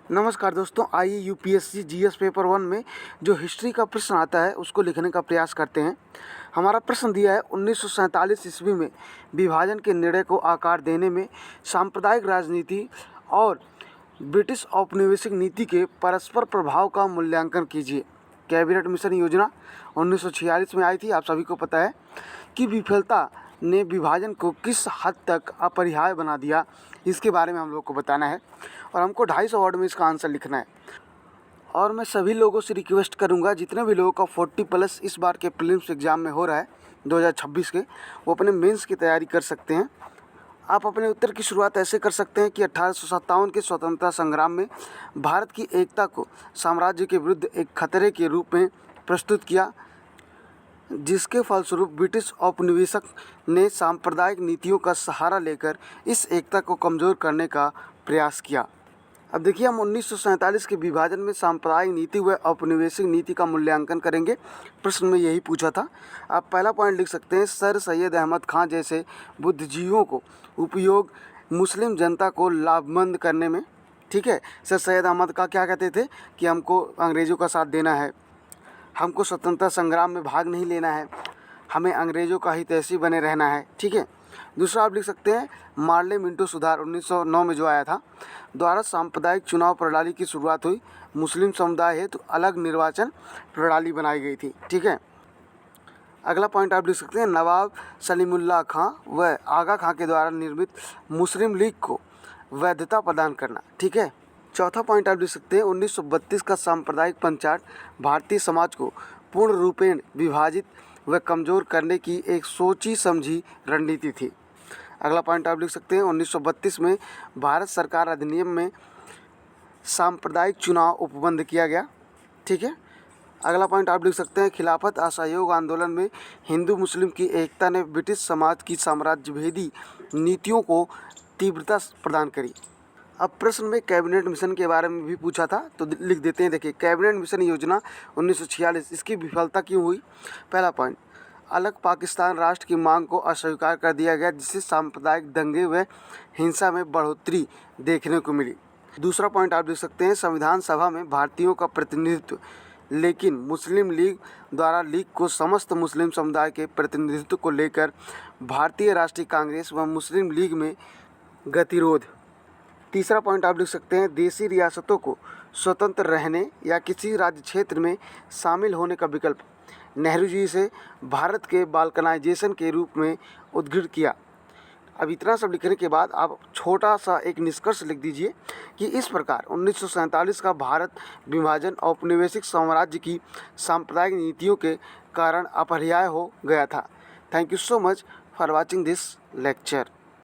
नमस्कार दोस्तों, आइए यूपीएससी जीएस पेपर 1 में जो हिस्ट्री का प्रश्न आता है उसको लिखने का प्रयास करते हैं। हमारा प्रश्न दिया है 1947 ईस्वी में विभाजन के निर्णय को आकार देने में सांप्रदायिक राजनीति और ब्रिटिश औपनिवेशिक नीति के परस्पर प्रभाव का मूल्यांकन कीजिए। कैबिनेट मिशन योजना 1946 में आई थी। आप सभी को पता है कि विफलता ने विभाजन को किस हद तक अपरिहार्य बना दिया, इसके बारे में हम लोग को बताना है और हमको 250 वर्ड में इसका आंसर लिखना है। और मैं सभी लोगों से रिक्वेस्ट करूंगा, जितने भी लोगों का 40+ इस बार के प्रीलिम्स एग्ज़ाम में हो रहा है 2026 के, वो अपने मेंस की तैयारी कर सकते हैं। आप अपने उत्तर की शुरुआत ऐसे कर सकते हैं कि 1857 के स्वतंत्रता संग्राम में भारत की एकता को साम्राज्य के विरुद्ध एक खतरे के रूप में प्रस्तुत किया, जिसके फलस्वरूप ब्रिटिश औपनिवेशक ने सांप्रदायिक नीतियों का सहारा लेकर इस एकता को कमज़ोर करने का प्रयास किया। अब देखिए, हम 1947 के विभाजन में सांप्रदायिक नीति व औपनिवेशिक नीति का मूल्यांकन करेंगे। प्रश्न में यही पूछा था। आप पहला पॉइंट लिख सकते हैं, सर सैयद अहमद खां जैसे बुद्धिजीवियों को उपयोग मुस्लिम जनता को लाभमंद करने में। ठीक है, सर सैयद अहमद खां क्या कहते थे कि हमको अंग्रेज़ों का साथ देना है, हमको स्वतंत्रता संग्राम में भाग नहीं लेना है, हमें अंग्रेज़ों का हितैषी बने रहना है। ठीक है। दूसरा आप लिख सकते हैं, मार्ले मिंटो सुधार 1909 में जो आया था, द्वारा सांप्रदायिक चुनाव प्रणाली की शुरुआत हुई। मुस्लिम समुदाय हेतु अलग निर्वाचन प्रणाली बनाई गई थी। ठीक है। अगला पॉइंट आप लिख सकते हैं, नवाब सलीमुल्लाह खां व आगा खां के द्वारा निर्मित मुस्लिम लीग को वैधता प्रदान करना। ठीक है। चौथा पॉइंट आप लिख सकते हैं, 1932 का सांप्रदायिक पंचाट भारतीय समाज को पूर्ण रूपेण विभाजित व कमज़ोर करने की एक सोची समझी रणनीति थी। अगला पॉइंट आप लिख सकते हैं, 1932 में भारत सरकार अधिनियम में सांप्रदायिक चुनाव उपबंध किया गया। ठीक है। अगला पॉइंट आप लिख सकते हैं, खिलाफत असहयोग आंदोलन में हिंदू मुस्लिम की एकता ने ब्रिटिश समाज की साम्राज्यभेदी नीतियों को तीव्रता प्रदान करी। अब प्रश्न में कैबिनेट मिशन के बारे में भी पूछा था, तो लिख देते हैं। देखिए, कैबिनेट मिशन योजना 1946 इसकी विफलता क्यों हुई। पहला पॉइंट, अलग पाकिस्तान राष्ट्र की मांग को अस्वीकार कर दिया गया, जिससे सांप्रदायिक दंगे व हिंसा में बढ़ोतरी देखने को मिली। दूसरा पॉइंट आप लिख सकते हैं, संविधान सभा में भारतीयों का प्रतिनिधित्व, लेकिन मुस्लिम लीग द्वारा लीग को समस्त मुस्लिम समुदाय के प्रतिनिधित्व को लेकर भारतीय राष्ट्रीय कांग्रेस व मुस्लिम लीग में गतिरोध। तीसरा पॉइंट आप लिख सकते हैं, देशी रियासतों को स्वतंत्र रहने या किसी राज्य क्षेत्र में शामिल होने का विकल्प नेहरू जी से भारत के बाल्कनाइजेशन के रूप में उद्धृत किया। अब इतना सब लिखने के बाद आप छोटा सा एक निष्कर्ष लिख दीजिए कि इस प्रकार 1947 का भारत विभाजन औपनिवेशिक साम्राज्य की सांप्रदायिक नीतियों के कारण अपरिहार्य हो गया था। Thank you so much for watching this lecture.